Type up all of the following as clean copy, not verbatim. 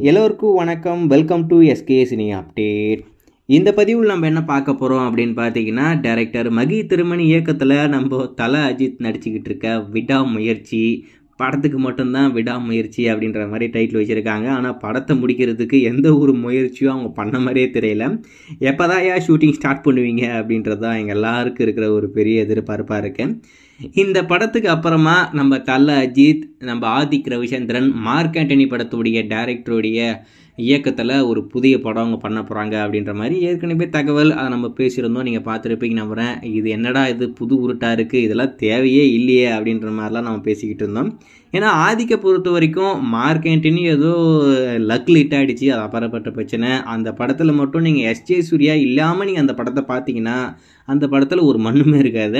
எல்லோருக்கும் வணக்கம். Welcome to SK cine update. இந்த பதிவில் நம்ம என்ன பார்க்க போகிறோம் அப்படின்னு பார்த்தீங்கன்னா, டைரக்டர் மகி திருமணி இயக்கத்தில் நம்ம தல அஜித் நடிச்சுக்கிட்டு இருக்க விடாமுயற்சி படத்துக்கு மட்டும்தான் விடாமுயற்சி அப்படின்ற மாதிரி டைட்டில் வச்சுருக்காங்க. ஆனால் படத்தை முடிக்கிறதுக்கு எந்த ஒரு முயற்சியும் அவங்க பண்ண மாதிரியே தெரியல. எப்போதான் ஷூட்டிங் ஸ்டார்ட் பண்ணுவீங்க அப்படின்றது தான் எங்கள் எல்லாருக்கும் இருக்கிற ஒரு பெரிய எதிர்பார்ப்பாக இருக்குது. இந்த படத்துக்கு அப்புறமா நம்ம தல அஜித், நம்ம ஆதிக் ரவிச்சந்திரன், மார்க் ஆண்டனி படத்துடைய டைரக்டருடைய இயக்கத்தில் ஒரு புதிய படம் அவங்க பண்ண போகிறாங்க அப்படின்ற மாதிரி ஏற்கனவே தகவல் அதை நம்ம பேசியிருந்தோம். நீங்கள் பார்த்துருப்பீங்க நம்புகிறேன். இது என்னடா இது புது உருட்டாக இருக்குது, இதெல்லாம் தேவையே இல்லையே அப்படின்ற மாதிரிலாம் நம்ம பேசிக்கிட்டு இருந்தோம். ஏன்னா ஆதிக்கை பொறுத்த வரைக்கும் மார்க் ஆண்டனி ஏதோ லக்கில் ஹிட் ஆகிடுச்சு, அது அப்புறப்பட்ட பிரச்சனை. அந்த படத்தில் மட்டும் நீங்கள் எஸ்ஜே சூர்யா இல்லாமல் நீங்கள் அந்த படத்தை பார்த்தீங்கன்னா அந்த படத்தில் ஒரு மண்ணுமே இருக்காது.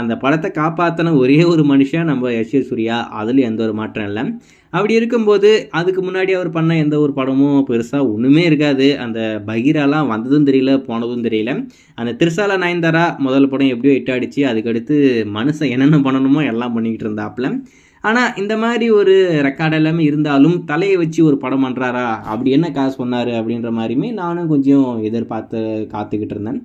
அந்த படத்தை காப்பாற்றின ஒரே ஒரு மனுஷன் நம்ம எஸ்ஜே சூர்யா, அதில் எந்த ஒரு மாற்றம் இல்லை. அப்படி இருக்கும்போது அதுக்கு முன்னாடி அவர் பண்ண எந்த ஒரு படமும் பெருசாக ஒன்றுமே இருக்காது. அந்த பகீராலாம் வந்ததும் தெரியல, போனதும் தெரியல. அந்த திரிசாலா நயன்தாரா முதல் படம் எப்படியோ ஹிட் ஆகிடுச்சு. அதுக்கடுத்து மனுஷன் என்னென்ன பண்ணணுமோ எல்லாம் பண்ணிக்கிட்டு இருந்தாப்புல. ஆனால் இந்த மாதிரி ஒரு ரெக்கார்டு எல்லாமே இருந்தாலும் தலையை வச்சு ஒரு படம் பண்ணுறாரா, அப்படி என்ன காசு சொன்னார் அப்படின்ற மாதிரியுமே நானும் கொஞ்சம் எதிர்பார்த்து காத்துக்கிட்டு இருந்தேன்.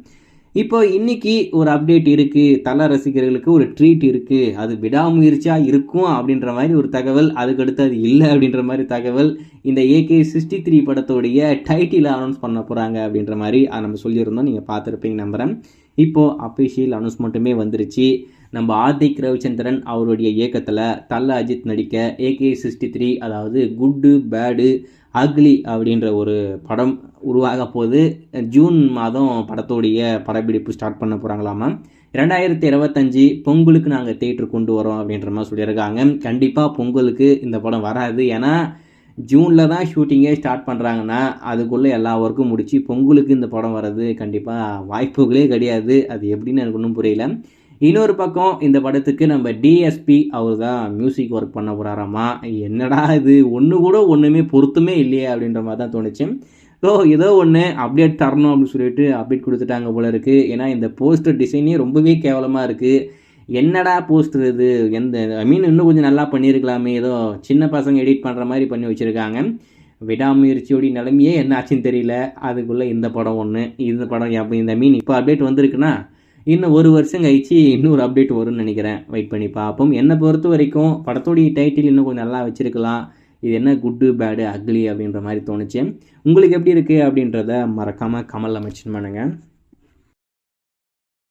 இப்போ இன்னைக்கு ஒரு அப்டேட் இருக்குது, தல ரசிகர்களுக்கு ஒரு ட்ரீட் இருக்குது, அது விடாமுயற்சியாக இருக்கும் அப்படின்ற மாதிரி ஒரு தகவல். அதுக்கடுத்து அது இல்லை அப்படின்ற மாதிரி தகவல். இந்த AK63 படத்தோடைய டைட்டிலை அனௌன்ஸ் பண்ண போகிறாங்க அப்படின்ற மாதிரி அதை நம்ம சொல்லியிருந்தோம். நீங்கள் பார்த்துருப்பீங்க நம்புகிறேன். இப்போது அஃபிஷியல் அனௌன்ஸ்மெண்ட்டுமே வந்துருச்சு. நம்ம ஆதிக் ரவிச்சந்திரன் அவருடைய இயக்கத்தில் தல அஜித் நடிக்க AK63, அதாவது குட்டு பேடு அக்லி அப்படின்ற ஒரு படம் உருவாக போது ஜூன் மாதம் படத்தோடைய படப்பிடிப்பு ஸ்டார்ட் பண்ண போகிறாங்களாமா. 2025 பொங்கலுக்கு நாங்கள் தேட்டர் கொண்டு வரோம் அப்படின்ற மாதிரி சொல்லியிருக்காங்க. கண்டிப்பாக பொங்கலுக்கு இந்த படம் வராது. ஏன்னா ஜூனில் தான் ஷூட்டிங்கே ஸ்டார்ட் பண்ணுறாங்கன்னா அதுக்குள்ளே எல்லா ஒர்க்கும் முடித்து பொங்கலுக்கு இந்த படம் வர்றது கண்டிப்பாக வாய்ப்புகளே கிடையாது. அது எப்படின்னு எனக்கு ஒன்றும் புரியல. இன்னொரு பக்கம் இந்த படத்துக்கு நம்ம டிஎஸ்பி அவர் தான் மியூசிக் ஒர்க் பண்ண போகிறாராமா. என்னடா இது ஒன்றுமே பொருத்தமே இல்லையே அப்படின்ற மாதிரி தான் தோணுச்சு. ஸோ ஏதோ ஒன்று அப்டேட் தரணும் அப்படின்னு சொல்லிட்டு அப்டேட் கொடுத்துட்டாங்க போல இருக்குது. ஏன்னா இந்த போஸ்டர் டிசைனே ரொம்பவே கேவலமாக இருக்குது. என்னடா போஸ்டர் இது, இன்னும் கொஞ்சம் நல்லா பண்ணியிருக்கலாமே, ஏதோ சின்ன பசங்க எடிட் பண்ணுற மாதிரி பண்ணி வச்சுருக்காங்க. விடாமுயற்சியோடைய நிலைமையே என்ன ஆச்சுன்னு தெரியல. அதுக்குள்ளே இந்த படம் ஒன்று, இந்த படம் இப்போ அப்டேட் வந்திருக்குன்னா இன்னும் ஒரு வருஷம் கழிச்சு இன்னொரு அப்டேட் வரும்னு நினைக்கிறேன். வெயிட் பண்ணி பார்ப்போம். என்னை பொறுத்த வரைக்கும் படத்தோடைய டைட்டில் இன்னும் கொஞ்சம் நல்லா வச்சுருக்கலாம். இது என்ன குட்டு பேடு அக்லி அப்படின்ற மாதிரி தோணுச்சு. உங்களுக்கு எப்படி இருக்குது அப்படின்றத மறக்காமல் கமெண்ட்ல மென்ஷன் பண்ணுங்கள்.